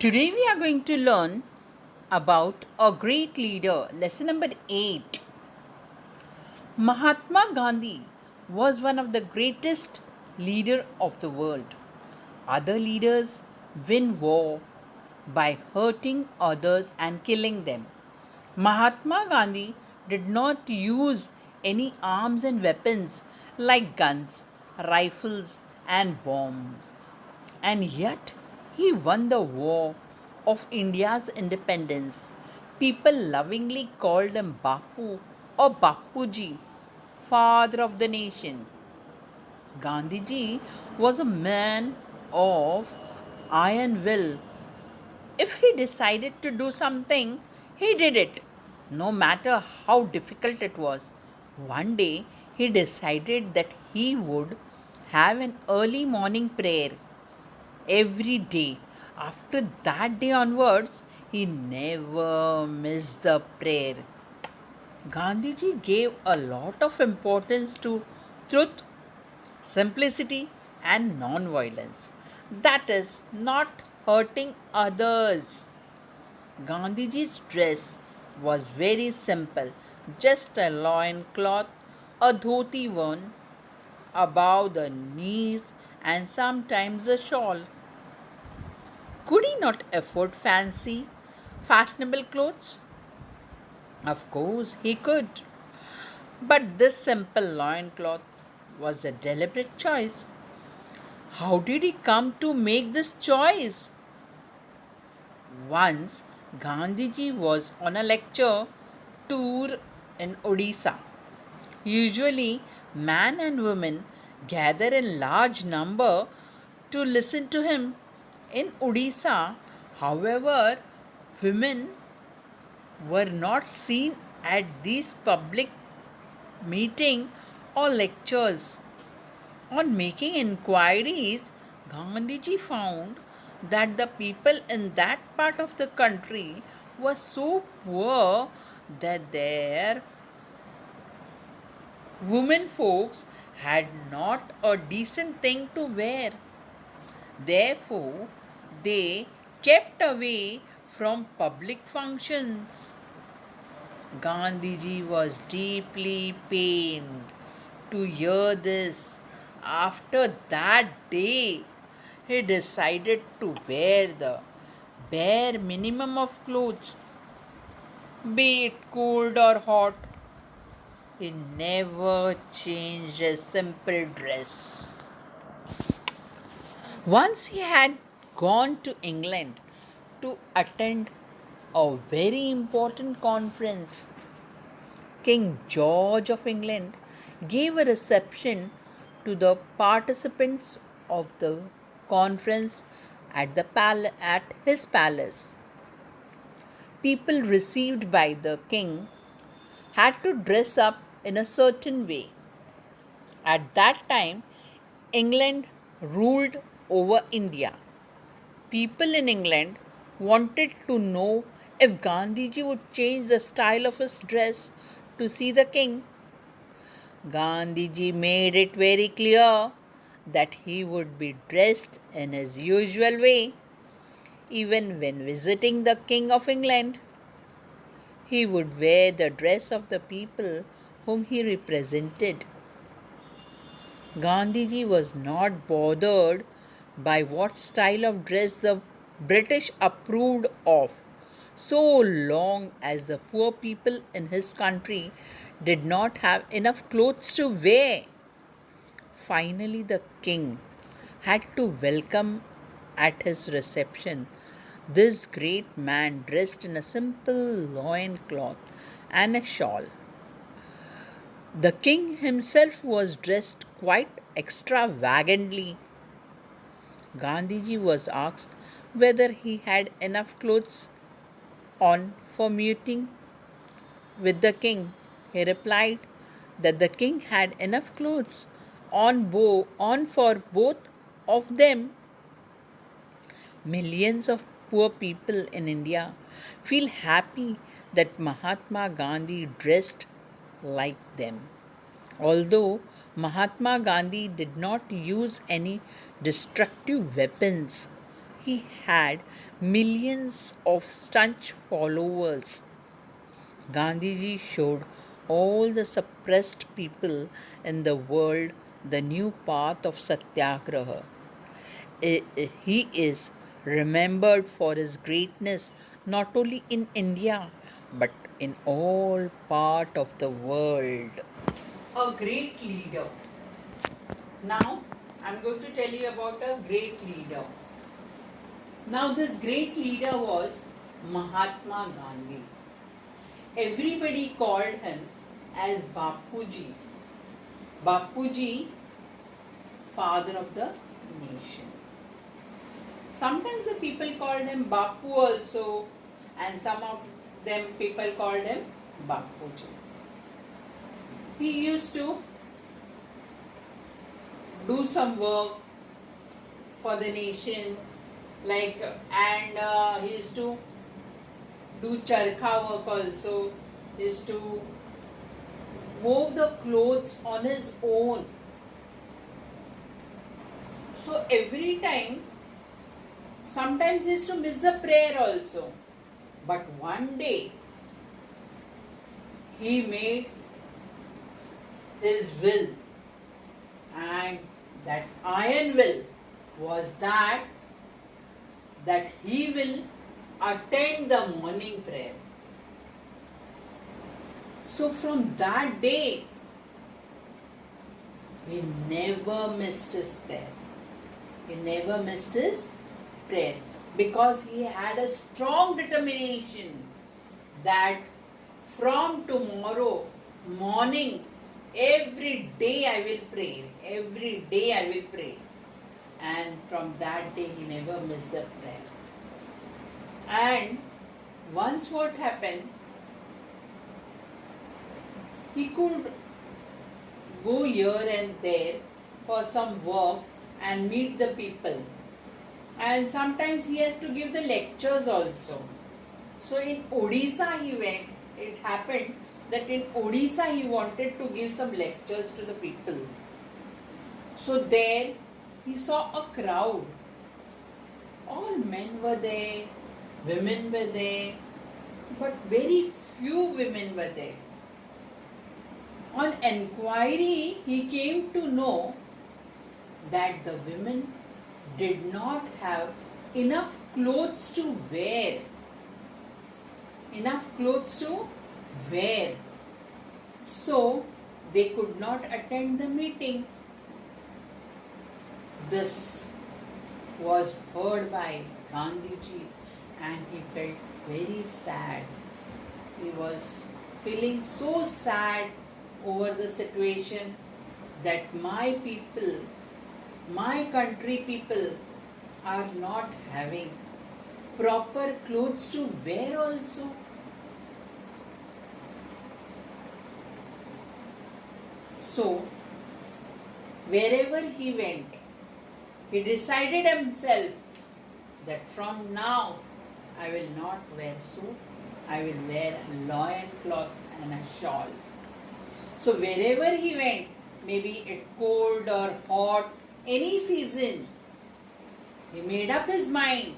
Today we are going to learn about a great leader. Lesson number 8. Mahatma Gandhi was one of the greatest leader of the world. Other leaders win war by hurting others and killing them. Mahatma Gandhi did not use any arms and weapons like guns, rifles, and bombs. And yet, he won the war of India's independence. People lovingly called him Bapu or Bapuji, father of the nation. Gandhiji was a man of iron will. If he decided to do something, he did it, no matter how difficult it was. One day, he decided that he would have an early morning prayer every day. After that day onwards, he never missed the prayer. Gandhiji gave a lot of importance to truth, simplicity, and non violence. That is, not hurting others. Gandhiji's dress was very simple, just a loin cloth, a dhoti worn above the knees, and sometimes a shawl. Could he not afford fancy, fashionable clothes? Of course he could. But this simple loincloth was a deliberate choice. How did he come to make this choice? Once Gandhiji was on a lecture tour in Odisha. Usually, men and women gather in large number to listen to him. In Odisha, however, women were not seen at these public meeting or lectures. On making inquiries, Gandhiji found that the people in that part of the country were so poor that their women folks had not a decent thing to wear. Therefore, they kept away from public functions. Gandhiji was deeply pained to hear this. After that day, he decided to wear the bare minimum of clothes, be it cold or hot. He never changed a simple dress. Once he had gone to England to attend a very important conference. King George of England gave a reception to the participants of the conference at his palace. People received by the king had to dress up in a certain way. At that time, England ruled over India. People in England wanted to know if Gandhiji would change the style of his dress to see the king. Gandhiji made it very clear that he would be dressed in his usual way. Even when visiting the King of England, he would wear the dress of the people whom he represented. Gandhiji was not bothered by what style of dress the British approved of, so long as the poor people in his country did not have enough clothes to wear. Finally, the king had to welcome at his reception this great man dressed in a simple loin cloth and a shawl. The king himself was dressed quite extravagantly. Gandhiji was asked whether he had enough clothes on for meeting with the king. He replied that the king had enough clothes on for both of them. Millions of poor people in India feel happy that Mahatma Gandhi dressed like them. Although Mahatma Gandhi did not use any destructive weapons, he had millions of staunch followers. Gandhiji showed all the suppressed people in the world the new path of satyagraha. He is remembered for his greatness not only in India but in all part of the world. A great leader. Now I'm going to tell you about a great leader. Now this great leader was Mahatma Gandhi. Everybody called him as Bapuji. Bapuji, father of the nation. Sometimes the people called him Bapu also, and some of them people called him Bapuji. He used to do some work for the nation, and he used to do charkha work also. He used to wove the clothes on his own. So every time, sometimes he used to miss the prayer also. But one day, he made his will, and that iron will was that he will attend the morning prayer. So from that day, he never missed his prayer. He never missed his prayer because he had a strong determination that from tomorrow morning, every day I will pray. Every day I will pray. And from that day, he never missed the prayer. And once what happened, he could go here and there for some work and meet the people. And sometimes he has to give the lectures also. So in Odisha he went. It happened that in Odisha he wanted to give some lectures to the people. So there he saw a crowd. All men were there, women were there, but very few women were there. On enquiry, he came to know that the women did not have enough clothes to wear. Enough clothes to wear. So, they could not attend the meeting. This was heard by Gandhiji and he felt very sad. He was feeling so sad over the situation that my people, my country people are not having proper clothes to wear also. So, wherever he went, he decided himself that from now I will not wear suit, I will wear a loin cloth and a shawl. So wherever he went, maybe it cold or hot, any season, he made up his mind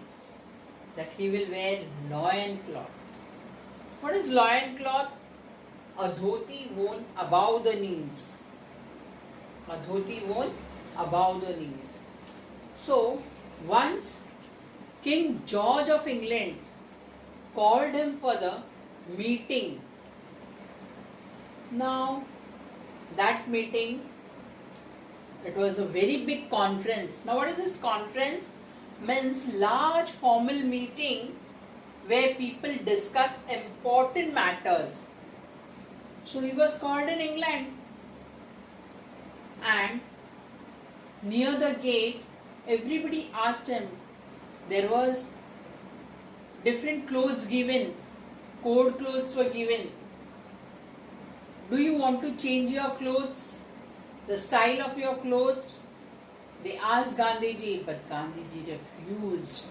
that he will wear loin cloth. What is loin cloth? A dhoti worn above the knees. A dhoti worn above the knees. So once King George of England called him for the meeting. Now that meeting, it was a very big conference. Now what is this conference? Means large formal meeting where people discuss important matters. So he was called in England, and near the gate everybody asked him. There was different clothes given, code clothes were given. Do you want to change your clothes? The style of your clothes? They asked Gandhiji, but Gandhiji refused.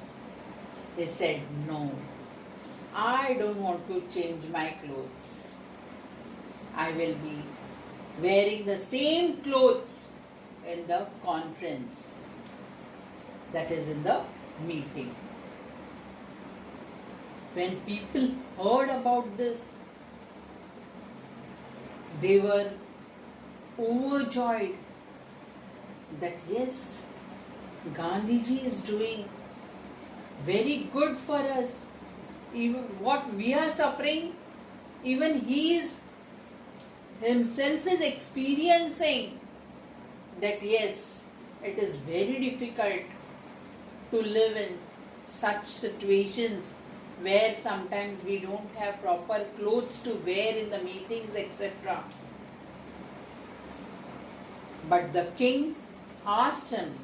They said, no, I don't want to change my clothes. I will be wearing the same clothes in the conference. That is in the meeting. When people heard about this, they were overjoyed that yes, Gandhiji is doing very good for us. Even what we are suffering, even he is himself is experiencing that yes, it is very difficult to live in such situations where sometimes we don't have proper clothes to wear in the meetings, etc. But the king asked him.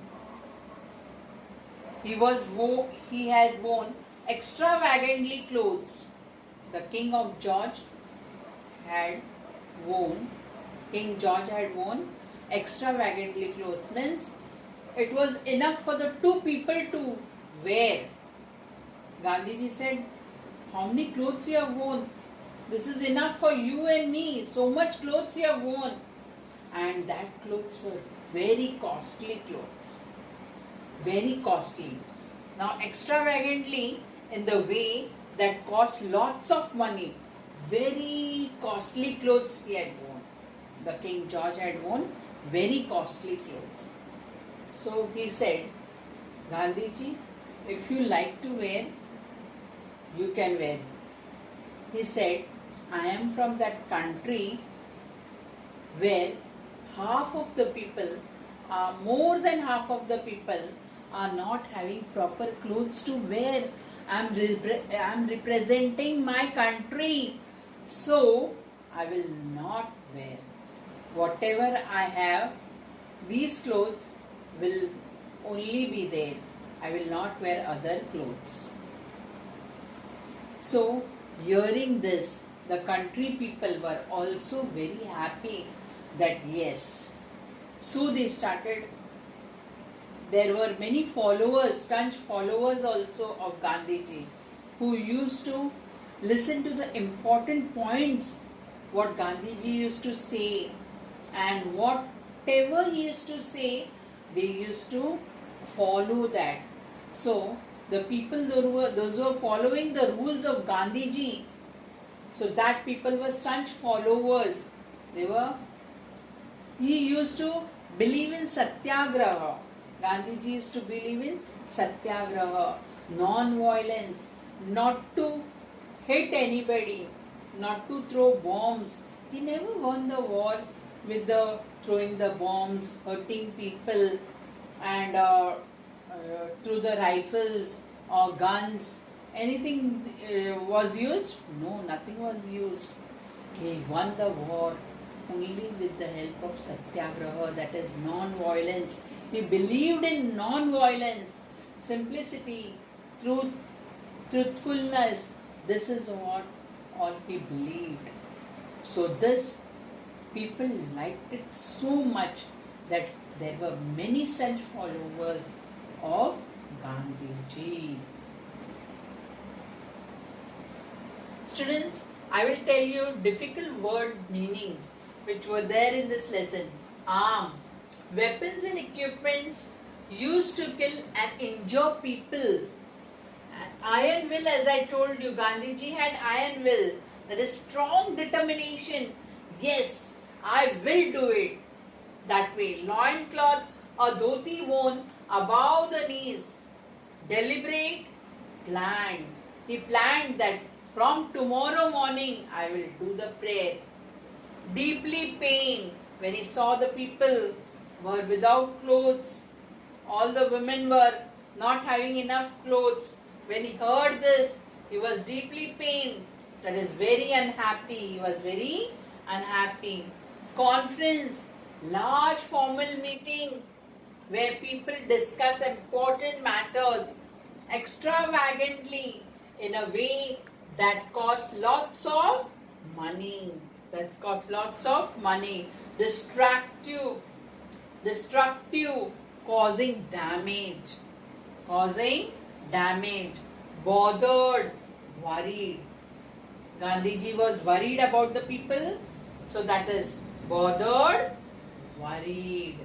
He had worn extravagantly clothes. The King George had worn extravagantly clothes. Means it was enough for the two people to wear. Gandhiji said, how many clothes you have worn? This is enough for you and me. So much clothes you have worn. And that clothes were very costly clothes. Very costly. Now extravagantly in the way that cost lots of money. Very costly clothes he had worn. The King George had worn very costly clothes. So he said, Gandhiji, if you like to wear, you can wear. He said, I am from that country where more than half of the people are not having proper clothes to wear. I am representing my country, so I will not wear. Whatever I have, these clothes will only be there. I will not wear other clothes. So, hearing this, the country people were also very happy that yes. So they started. There were many followers, staunch followers also of Gandhiji, who used to listen to the important points what Gandhiji used to say, and whatever he used to say, they used to follow that. So the people, those who were following the rules of Gandhiji, so that people were staunch followers. He used to believe in satyagraha. Gandhiji used to believe in satyagraha, non-violence, not to hit anybody, not to throw bombs. He never won the war with the throwing the bombs, hurting people, and through the rifles or guns. Anything was used? No, nothing was used. He won the war only with the help of satyagraha, that is non-violence. He believed in non-violence, simplicity, truth, truthfulness. This is what all he believed. So this people liked it so much that there were many such followers of Gandhiji. Students, I will tell you difficult word meanings which were there in this lesson. Arm, weapons and equipments used to kill and injure people. And iron will, as I told you, Gandhiji had iron will. That is strong determination. Yes, I will do it. That way, loincloth or dhoti worn above the knees. Deliberate, planned. He planned that from tomorrow morning I will do the prayer. Deeply pained when he saw the people were without clothes. All the women were not having enough clothes. When he heard this, he was deeply pained. That is very unhappy. He was very unhappy. Conference, large formal meeting where people discuss important matters extravagantly in a way that costs lots of money. Destructive, causing damage. Bothered, worried. Gandhiji was worried about the people, so that is bothered, worried.